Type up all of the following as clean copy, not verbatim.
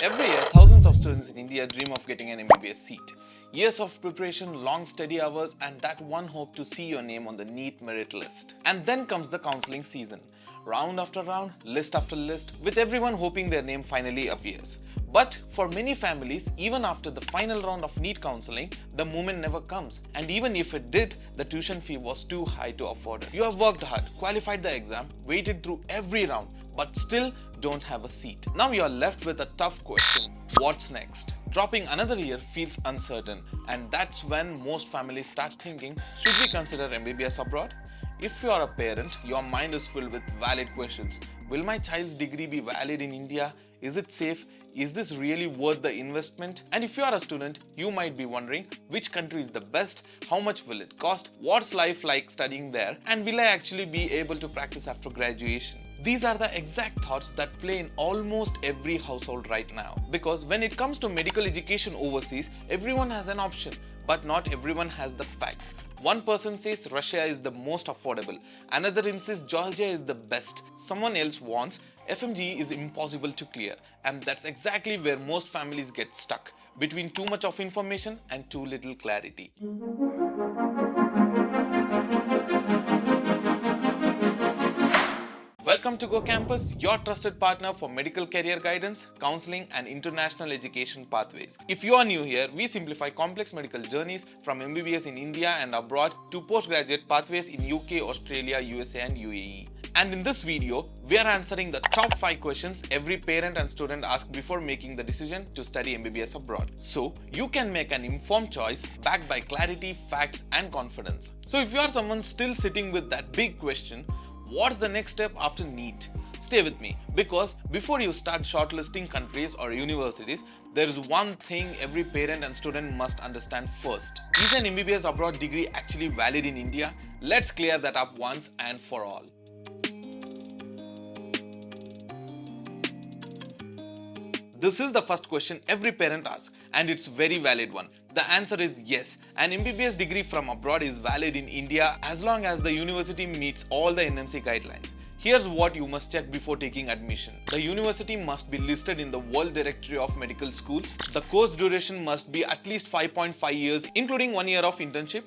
Every year, thousands of students in India dream of getting an MBBS seat. Years of preparation, long study hours, and that one hope to see your name on the NEET merit list. And then comes the counseling season. Round after round, list after list, with everyone hoping their name finally appears. But for many families, even after the final round of NEET counseling, the moment never comes. And even if it did, the tuition fee was too high to afford it. You have worked hard, qualified the exam, waited through every round, but still don't have a seat. Now you are left with a tough question. What's next? Dropping another year feels uncertain, and that's when most families start thinking, should we consider MBBS abroad? If you are a parent, your mind is filled with valid questions. Will my child's degree be valid in India? Is it safe? Is this really worth the investment? And if you are a student, you might be wondering which country is the best, how much will it cost, what's life like studying there, and will I actually be able to practice after graduation? These are the exact thoughts that play in almost every household right now. Because when it comes to medical education overseas, everyone has an option, but not everyone has the facts. One person says Russia is the most affordable, another insists Georgia is the best, someone else wants FMGE is impossible to clear, and that's exactly where most families get stuck, between too much of information and too little clarity. Welcome to GooCampus, your trusted partner for medical career guidance, counseling, and international education pathways. If you are new here, we simplify complex medical journeys from MBBS in India and abroad to postgraduate pathways in UK, Australia, USA, and UAE. And in this video, we are answering the top 5 questions every parent and student ask before making the decision to study MBBS abroad. So you can make an informed choice backed by clarity, facts, and confidence. So if you are someone still sitting with that big question, what's the next step after NEET? Stay with me, because before you start shortlisting countries or universities, there is one thing every parent and student must understand first. Is an MBBS abroad degree actually valid in India? Let's clear that up once and for all. This is the first question every parent asks, and it's a very valid one. The answer is yes. An MBBS degree from abroad is valid in India as long as the university meets all the NMC guidelines. Here's what you must check before taking admission. The university must be listed in the World Directory of Medical Schools. The course duration must be at least 5.5 years, including 1 year of internship.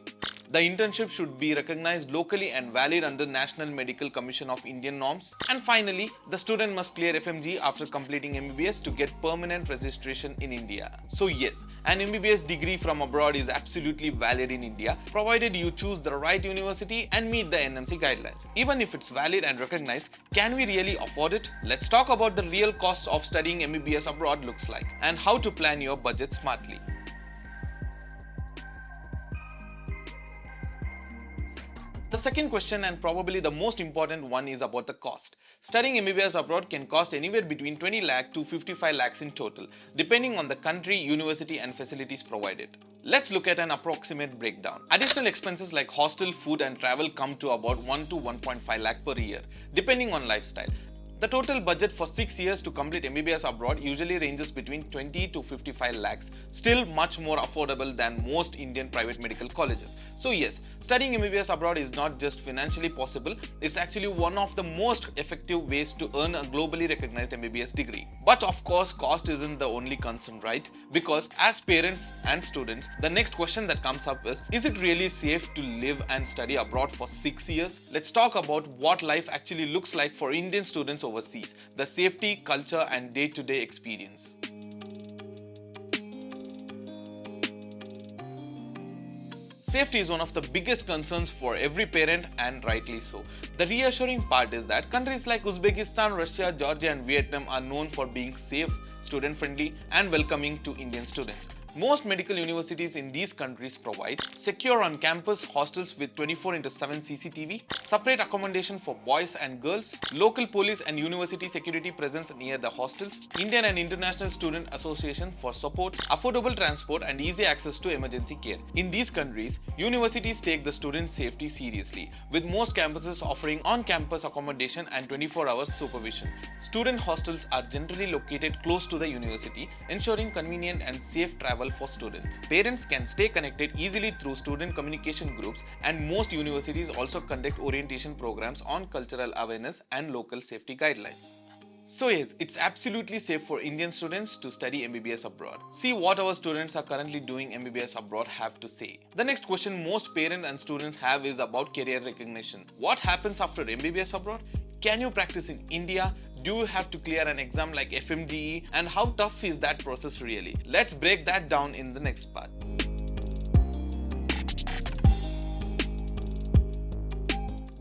The internship should be recognized locally and valid under National Medical Commission of Indian norms. And finally, the student must clear FMGE after completing MBBS to get permanent registration in India. So yes, an MBBS degree from abroad is absolutely valid in India, provided you choose the right university and meet the NMC guidelines. Even if it's valid and recognized, can we really afford it? Let's talk about the real costs of studying MBBS abroad looks like and how to plan your budget smartly. The second question, and probably the most important one, is about the cost. Studying MBBS abroad can cost anywhere between 20 lakh to 55 lakhs in total, depending on the country, university, and facilities provided. Let's look at an approximate breakdown. Additional expenses like hostel, food, and travel come to about 1 to 1.5 lakh per year, depending on lifestyle. The total budget for 6 years to complete MBBS abroad usually ranges between 20 to 55 lakhs, still much more affordable than most Indian private medical colleges. So yes, studying MBBS abroad is not just financially possible, it's actually one of the most effective ways to earn a globally recognized MBBS degree. But of course, cost isn't the only concern, right? Because as parents and students, the next question that comes up is it really safe to live and study abroad for 6 years? Let's talk about what life actually looks like for Indian students overseas, the safety, culture, and day-to-day experience. Safety is one of the biggest concerns for every parent, and rightly so. The reassuring part is that countries like Uzbekistan, Russia, Georgia, and Vietnam are known for being safe, student-friendly, and welcoming to Indian students. Most medical universities in these countries provide secure on-campus hostels with 24/7 CCTV, separate accommodation for boys and girls, local police and university security presence near the hostels, Indian and International Student Association for support, affordable transport, and easy access to emergency care. In these countries, universities take the student safety seriously, with most campuses offering on-campus accommodation and 24 hours supervision. Student hostels are generally located close to the university, ensuring convenient and safe travel for students. Parents can stay connected easily through student communication groups, and most universities also conduct orientation programs on cultural awareness and local safety guidelines. So yes, it's absolutely safe for Indian students to study MBBS abroad. See what our students are currently doing MBBS abroad have to say. The next question most parents and students have is about career recognition. What happens after MBBS abroad? Can you practice in India? Do you have to clear an exam like FMGE? And how tough is that process really? Let's break that down in the next part.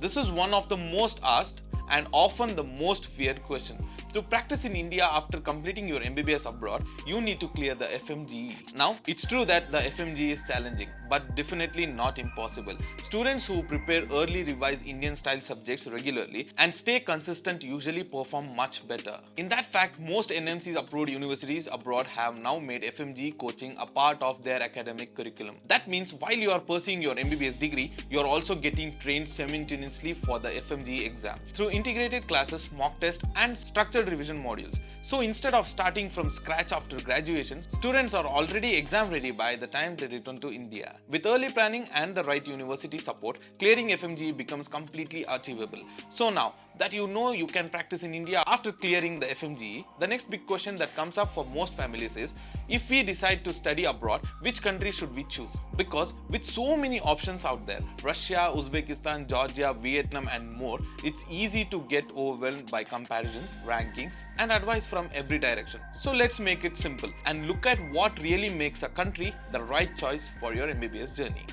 This is one of the most asked and often the most feared question. To practice in India after completing your MBBS abroad, you need to clear the FMGE. Now, it's true that the FMGE is challenging, but definitely not impossible. Students who prepare early revise Indian style subjects regularly and stay consistent usually perform much better. In that fact, most NMCs approved universities abroad have now made FMGE coaching a part of their academic curriculum. That means while you are pursuing your MBBS degree, you are also getting trained simultaneously for the FMGE exam through integrated classes, mock test and structured revision modules. So instead of starting from scratch after graduation, students are already exam ready by the time they return to India. With early planning and the right university support, clearing FMGE becomes completely achievable. So now that you know you can practice in India after clearing the FMGE, the next big question that comes up for most families is, if we decide to study abroad, which country should we choose? Because with so many options out there, Russia, Uzbekistan, Georgia, Vietnam and more, it's easy to get overwhelmed by comparisons, rankings and advice from every direction. So let's make it simple and look at what really makes a country the right choice for your MBBS journey.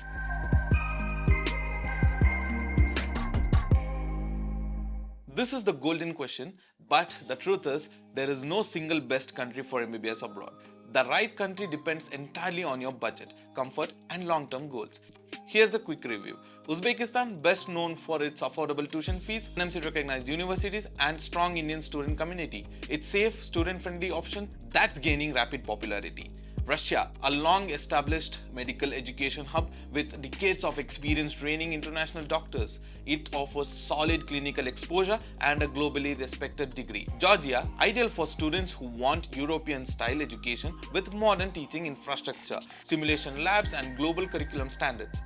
This is the golden question, but the truth is, there is no single best country for MBBS abroad. The right country depends entirely on your budget, comfort and long-term goals. Here's a quick review. Uzbekistan, best known for its affordable tuition fees, NMC recognized universities and strong Indian student community. It's safe, student-friendly option that's gaining rapid popularity. Russia, a long-established medical education hub with decades of experience training international doctors. It offers solid clinical exposure and a globally respected degree. Georgia, ideal for students who want European-style education with modern teaching infrastructure, simulation labs and global curriculum standards.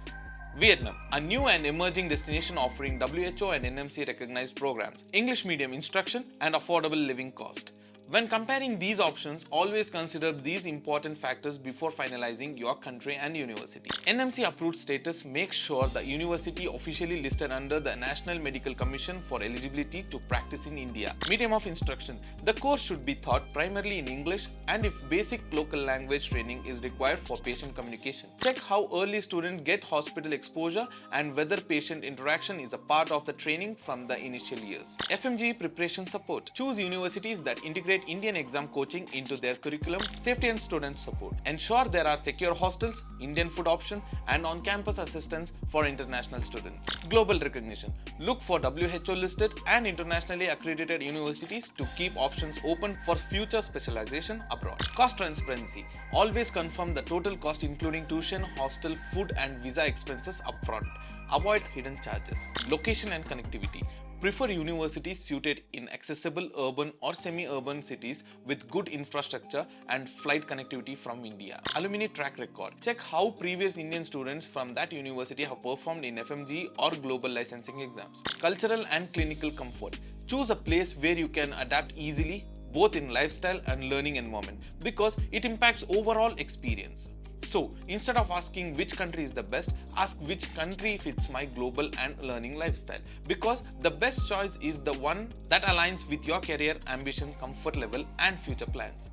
Vietnam, a new and emerging destination offering WHO and NMC recognized programs, English medium instruction and affordable living cost. When comparing these options, always consider these important factors before finalizing your country and university. NMC approved status makes sure the university officially listed under the National Medical Commission for eligibility to practice in India. Medium of instruction. The course should be taught primarily in English and if basic local language training is required for patient communication. Check how early students get hospital exposure and whether patient interaction is a part of the training from the initial years. FMGE preparation support. Choose universities that integrate Indian exam coaching into their curriculum, safety and student support. Ensure there are secure hostels, Indian food option and on-campus assistance for international students. Global recognition. Look for WHO listed and internationally accredited universities to keep options open for future specialization abroad. Cost transparency. Always confirm the total cost including tuition, hostel, food and visa expenses upfront. Avoid hidden charges. Location and connectivity. Prefer universities suited in accessible urban or semi-urban cities with good infrastructure and flight connectivity from India. Alumni track record. Check how previous Indian students from that university have performed in FMGE or global licensing exams. Cultural and clinical comfort. Choose a place where you can adapt easily both in lifestyle and learning environment because it impacts overall experience. So, instead of asking which country is the best, ask which country fits my global and learning lifestyle because the best choice is the one that aligns with your career, ambition, comfort level and future plans.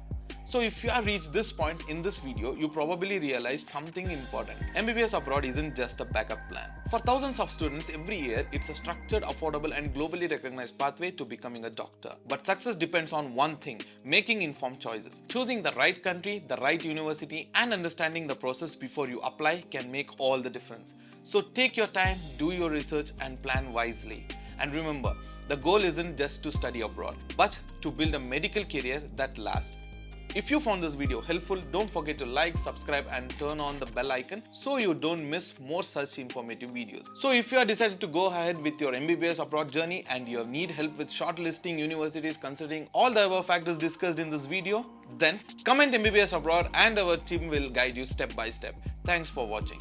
So if you have reached this point in this video, you probably realize something important. MBBS abroad isn't just a backup plan. For thousands of students every year, it's a structured, affordable and globally recognized pathway to becoming a doctor. But success depends on one thing, making informed choices. Choosing the right country, the right university and understanding the process before you apply can make all the difference. So take your time, do your research and plan wisely. And remember, the goal isn't just to study abroad, but to build a medical career that lasts. If you found this video helpful, don't forget to like, subscribe and turn on the bell icon so you don't miss more such informative videos. So if you are decided to go ahead with your MBBS abroad journey and you need help with shortlisting universities considering all the above factors discussed in this video, then comment MBBS abroad and our team will guide you step by step. Thanks for watching.